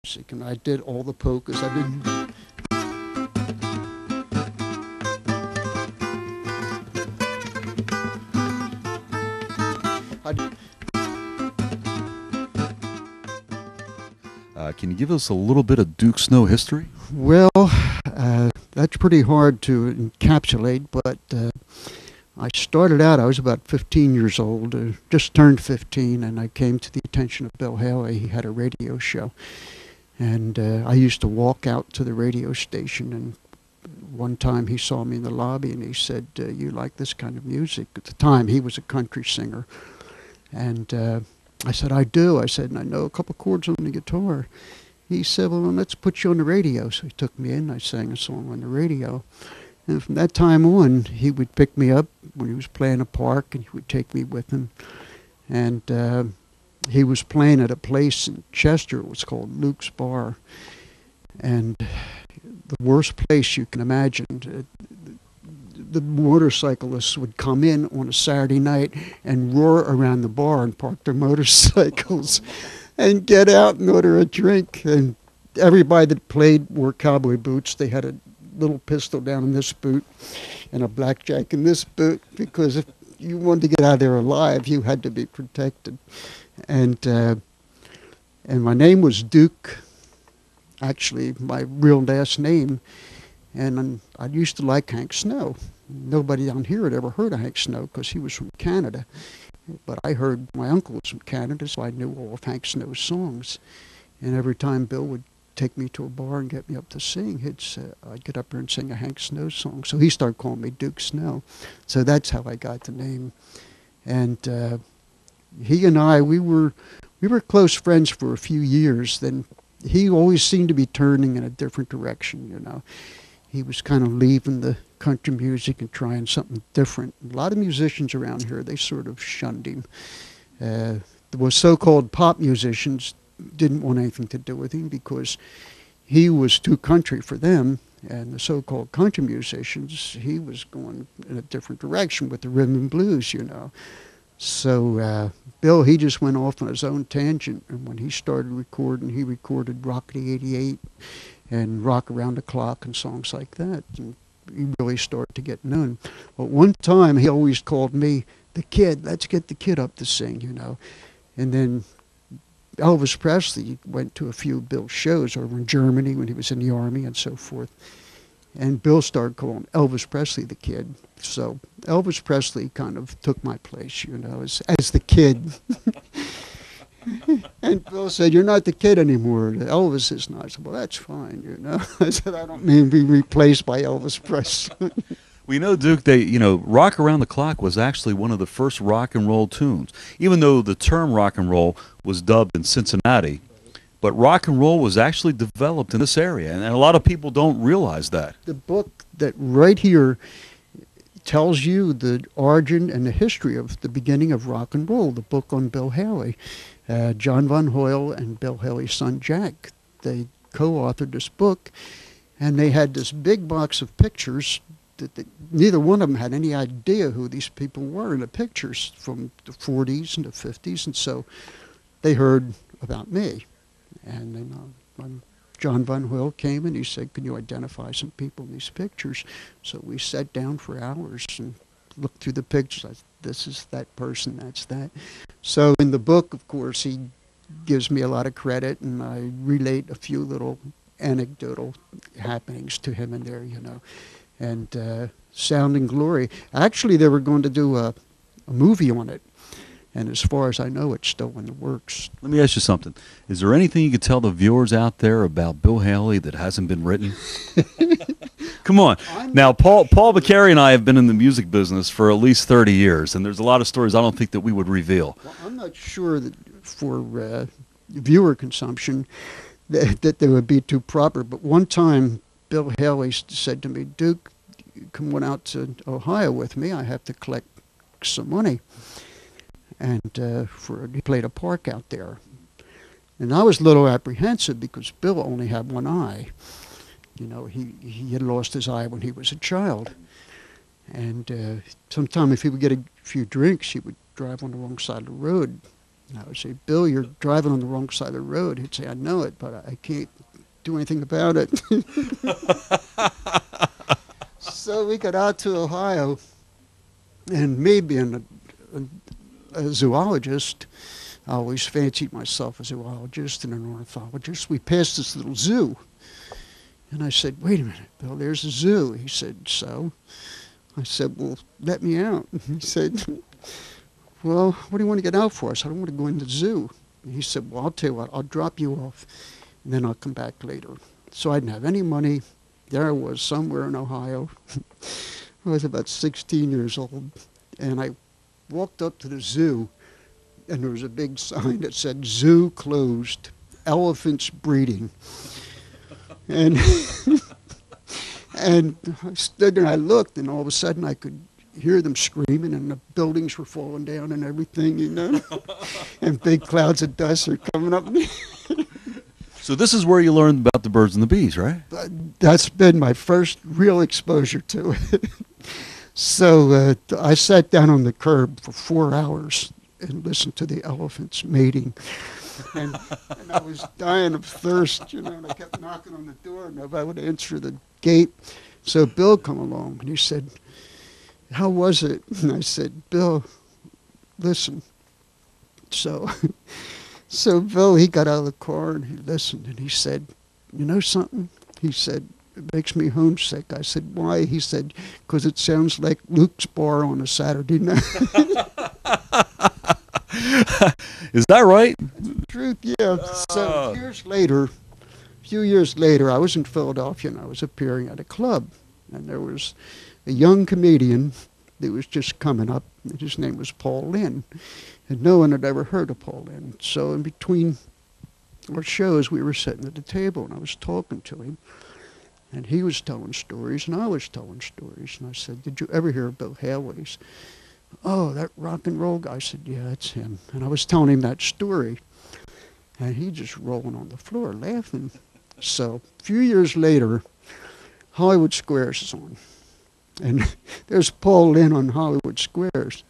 music, and I did all the polkas. I did. Can you give us a little bit of Duke Snow history? Well, that's pretty hard to encapsulate, but I started out, I was about 15 years old, just turned 15, and I came to the attention of Bill Haley. He had a radio show, and I used to walk out to the radio station, and one time he saw me in the lobby, and he said, you like this kind of music? At the time, he was a country singer, and I said, I do. I said, and I know a couple chords on the guitar. He said, well, let's put you on the radio. So he took me in. I sang a song on the radio. And from that time on, he would pick me up when he was playing a park, and he would take me with him. And he was playing at a place in Chester. It was called Luke's Bar. And the worst place you can imagine. The motorcyclists would come in on a Saturday night and roar around the bar and park their motorcycles and get out and order a drink. And everybody that played wore cowboy boots. They had a little pistol down in this boot and a blackjack in this boot, because if you wanted to get out of there alive, you had to be protected. And my name was Duke, actually my real last name. And I used to like Hank Snow. Nobody down here had ever heard of Hank Snow because he was from Canada. But I heard my uncle was from Canada, so I knew all of Hank Snow's songs. And every time Bill would take me to a bar and get me up to sing, I'd get up there and sing a Hank Snow song. So he started calling me Duke Snow. So that's how I got the name. And he and I, we were close friends for a few years. Then he always seemed to be turning in a different direction, you know. He was kind of leaving the country music and trying something different. A lot of musicians around here, they sort of shunned him. The so-called pop musicians didn't want anything to do with him because he was too country for them. And the so-called country musicians, he was going in a different direction with the rhythm and blues, you know. So Bill, he just went off on his own tangent. And when he started recording, he recorded Rockety 88 and Rock Around the Clock and songs like that. And he really started to get known. But one time he always called me the kid. Let's get the kid up to sing, you know. And then Elvis Presley went to a few Bill's shows over in Germany when he was in the Army and so forth. And Bill started calling Elvis Presley the kid. So Elvis Presley kind of took my place, you know, as the kid. And Bill said, you're not the kid anymore. Elvis is not. I said, well, that's fine, you know. I said, I don't mean to be replaced by Elvis Presley. We know, Duke, Rock Around the Clock was actually one of the first rock and roll tunes, even though the term rock and roll was dubbed in Cincinnati. But rock and roll was actually developed in this area, and a lot of people don't realize that. The book that right here tells you the origin and the history of the beginning of rock and roll, the book on Bill Haley. John Von Hoyle and Bill Haley's son Jack, they co-authored this book, and they had this big box of pictures that neither one of them had any idea who these people were in the pictures from the 40s and the 50s, and so they heard about me. And then when John Von Hoyle came and he said, can you identify some people in these pictures? So we sat down for hours and looked through the pictures. I said, this is that person, that's that. So in the book, of course, he gives me a lot of credit, and I relate a few little anecdotal happenings to him in there, you know. And Sound and Glory. Actually, they were going to do a movie on it. And as far as I know, it's still in the works. Let me ask you something. Is there anything you could tell the viewers out there about Bill Haley that hasn't been written? Come on. Now, Paul Piccari and I have been in the music business for at least 30 years, and there's a lot of stories I don't think that we would reveal. Well, I'm not sure that for viewer consumption that they would be too proper. But one time, Bill Haley said to me, Duke, come on out to Ohio with me. I have to collect some money. And he played a park out there. And I was a little apprehensive because Bill only had one eye. You know, he had lost his eye when he was a child. And sometime if he would get a few drinks, he would drive on the wrong side of the road. And I would say, Bill, you're driving on the wrong side of the road. He'd say, I know it, but I can't do anything about it. So we got out to Ohio, and me being a zoologist, I always fancied myself a zoologist and an ornithologist. We passed this little zoo. And I said, wait a minute, Bill, there's a zoo. He said, so? I said, well, let me out. He said, well, what do you want to get out for? I said, I don't want to go in the zoo. And he said, well, I'll tell you what, I'll drop you off, and then I'll come back later. So I didn't have any money. There I was somewhere in Ohio. I was about 16 years old, and I walked up to the zoo, and there was a big sign that said, zoo closed, elephants breeding. And and I stood there and I looked, and all of a sudden I could hear them screaming, and the buildings were falling down and everything, you know, and big clouds of dust are coming up. So this is where you learned about the birds and the bees, right? That's been my first real exposure to it. So I sat down on the curb for 4 hours and listened to the elephants mating. And I was dying of thirst, you know, and I kept knocking on the door, and nobody would answer the gate. So Bill come along, and he said, how was it? And I said, Bill, listen. So Bill, he got out of the car, and he listened, and he said, you know something? He said, it makes me homesick. I said, why? He said, because it sounds like Luke's bar on a Saturday night. Is that right? Truth, yeah. So a few years later, I was in Philadelphia, and I was appearing at a club, and there was a young comedian that was just coming up, and his name was Paul Lynn, and no one had ever heard of Paul Lynn. So in between our shows, we were sitting at the table, and I was talking to him, and he was telling stories, and I was telling stories, and I said, did you ever hear of Bill Haley's? Oh, that rock and roll guy. I said, yeah, that's him. And I was telling him that story, and he just rolling on the floor laughing. So a few years later, Hollywood Squares is on, and there's Paul Lynn on Hollywood Squares,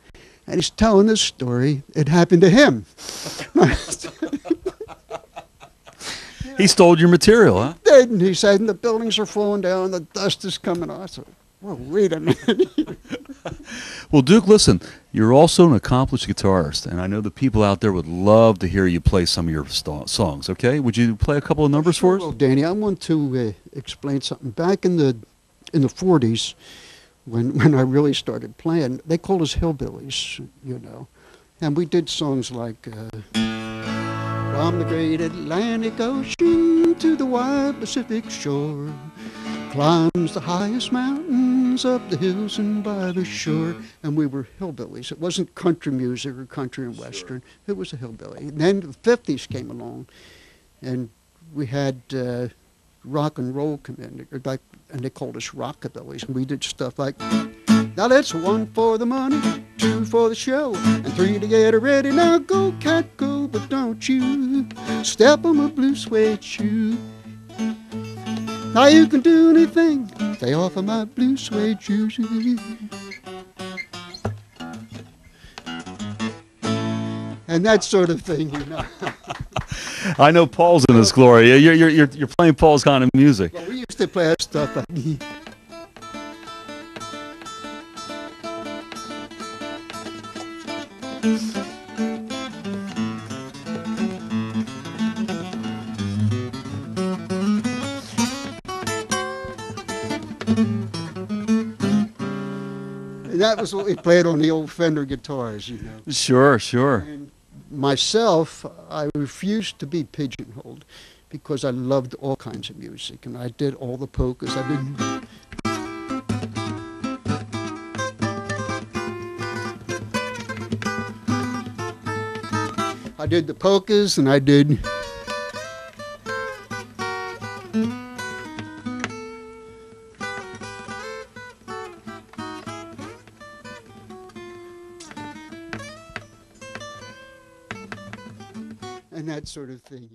and he's telling this story. It happened to him. He stole your material, huh? And he said, and the buildings are falling down, the dust is coming off. I said, well, wait a minute. Well, Duke, listen, you're also an accomplished guitarist, and I know the people out there would love to hear you play some of your songs, okay? Would you play a couple of numbers for us? Well, Danny, I want to explain something. Back in the 40s, when I really started playing, they called us hillbillies, you know. And we did songs like, from the great Atlantic Ocean to the wide Pacific shore, climbs the highest mountains, up the hills and by the shore. And we were hillbillies. It wasn't country music or country and western. It was a hillbilly. And then the 50s came along, and we had rock and roll come in, and they called us rockabillies. And we did stuff like, now that's 1 for the money, 2 for the show, and 3 to get ready. Now go, cat, go, but don't you step on my blue suede shoe. Now you can do anything, stay off of my blue suede shoes. And that sort of thing, you know. I know Paul's in his glory. You're playing Paul's kind of music. Well, we used to play that stuff like that was what we played on the old Fender guitars, you know. Sure, sure. And myself, I refused to be pigeonholed because I loved all kinds of music, and I did all the polkas. I did the polkas, and I did and that sort of thing.